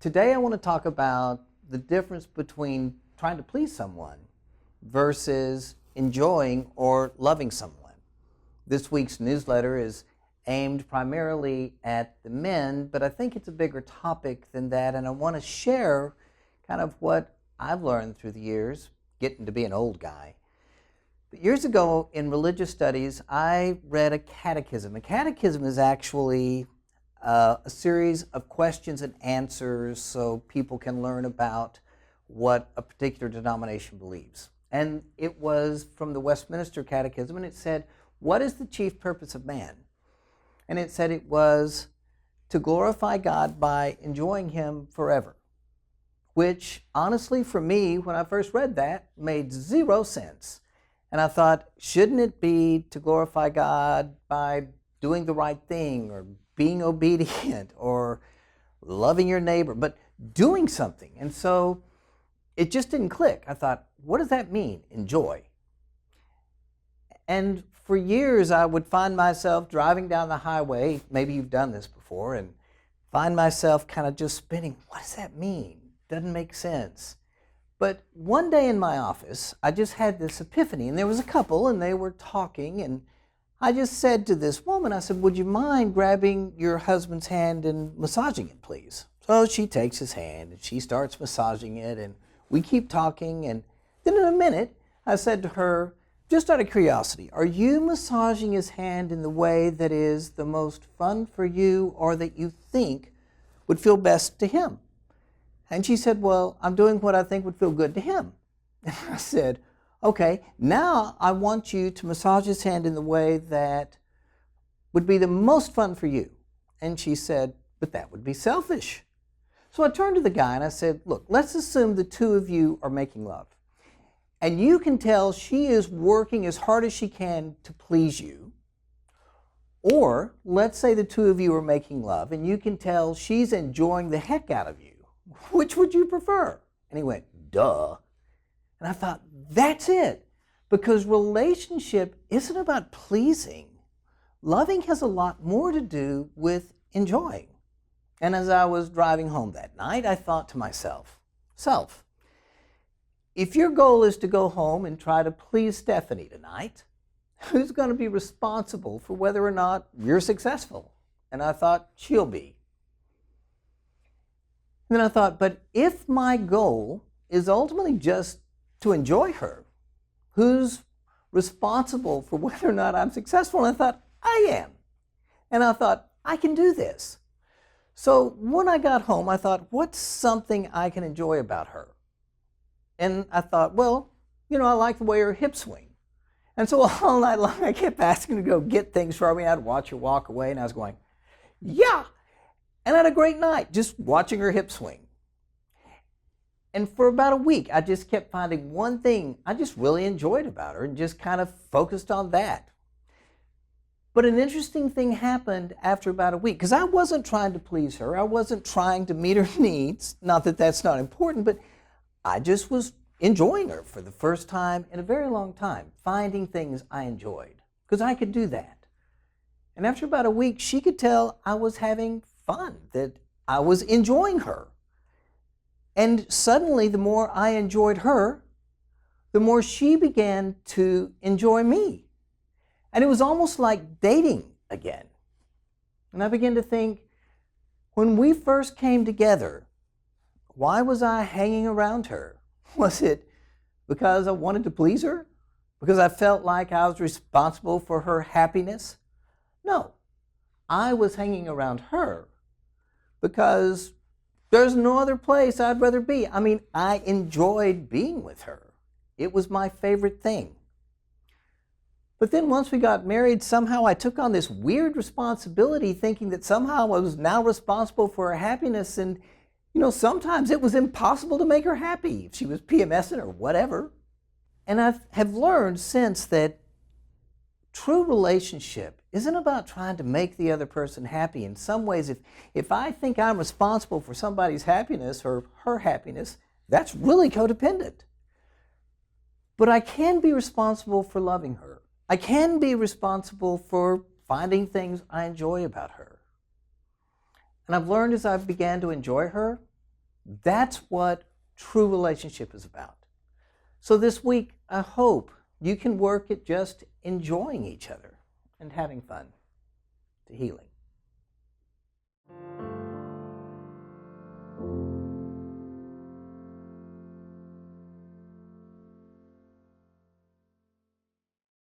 Today I want to talk about the difference between trying to please someone versus enjoying or loving someone. This week's newsletter is aimed primarily at the men, but I think it's a bigger topic than that, and I want to share kind of what I've learned through the years, getting to be an old guy. But years ago in religious studies, I read a catechism. A catechism is actually a series of questions and answers so people can learn about what a particular denomination believes. And it was from the Westminster Catechism, and it said, what is the chief purpose of man? And it said it was to glorify God by enjoying Him forever, which honestly for me, when I first read that, made zero sense. And I thought, shouldn't it be to glorify God by doing the right thing or being obedient or loving your neighbor, but doing something? And so it just didn't click. I thought, what does that mean, enjoy? And for years I would find myself driving down the highway, maybe you've done this before, and find myself kind of just spinning, what does that mean? Doesn't make sense. But one day in my office, I just had this epiphany, and there was a couple and they were talking, and I just said to this woman, I said, would you mind grabbing your husband's hand and massaging it, please? So she takes his hand and she starts massaging it, and we keep talking, and then in a minute, I said to her, just out of curiosity, are you massaging his hand in the way that is the most fun for you or that you think would feel best to him? And she said, well, I'm doing what I think would feel good to him. And I said, okay, now I want you to massage his hand in the way that would be the most fun for you. And she said, but that would be selfish. So I turned to the guy and I said, look, let's assume the two of you are making love. And you can tell she is working as hard as she can to please you. Or let's say the two of you are making love and you can tell she's enjoying the heck out of you. Which would you prefer? And he went, duh. And I thought, that's it. Because relationship isn't about pleasing. Loving has a lot more to do with enjoying. And as I was driving home that night, I thought to myself, if your goal is to go home and try to please Stephanie tonight, who's going to be responsible for whether or not you're successful? And I thought, she'll be. And then I thought, but if my goal is ultimately just to enjoy her, who's responsible for whether or not I'm successful? And I thought, I am. And I thought, I can do this. So when I got home, I thought, what's something I can enjoy about her? And I thought, well, I like the way her hips swing. And so all night long, I kept asking her to go get things for me. I'd watch her walk away, and I was going, yeah. And I had a great night just watching her hips swing. And for about a week, I just kept finding one thing I just really enjoyed about her and just kind of focused on that. But an interesting thing happened after about a week, because I wasn't trying to please her. I wasn't trying to meet her needs. Not that that's not important, but I just was enjoying her for the first time in a very long time, finding things I enjoyed, because I could do that. And after about a week, she could tell I was having fun, that I was enjoying her. And suddenly, the more I enjoyed her, the more she began to enjoy me. And it was almost like dating again. And I began to think, when we first came together, why was I hanging around her? Was it because I wanted to please her? Because I felt like I was responsible for her happiness? No, I was hanging around her because there's no other place I'd rather be. I mean, I enjoyed being with her. It was my favorite thing. But then once we got married, somehow I took on this weird responsibility, thinking that somehow I was now responsible for her happiness. And sometimes it was impossible to make her happy if she was PMSing or whatever. And I have learned since that true relationship isn't about trying to make the other person happy. In some ways, if I think I'm responsible for somebody's happiness or her happiness, that's really codependent. But I can be responsible for loving her. I can be responsible for finding things I enjoy about her. And I've learned as I began to enjoy her, That's what true relationship is about. So this week, I hope you can work at just enjoying each other and having fun to healing.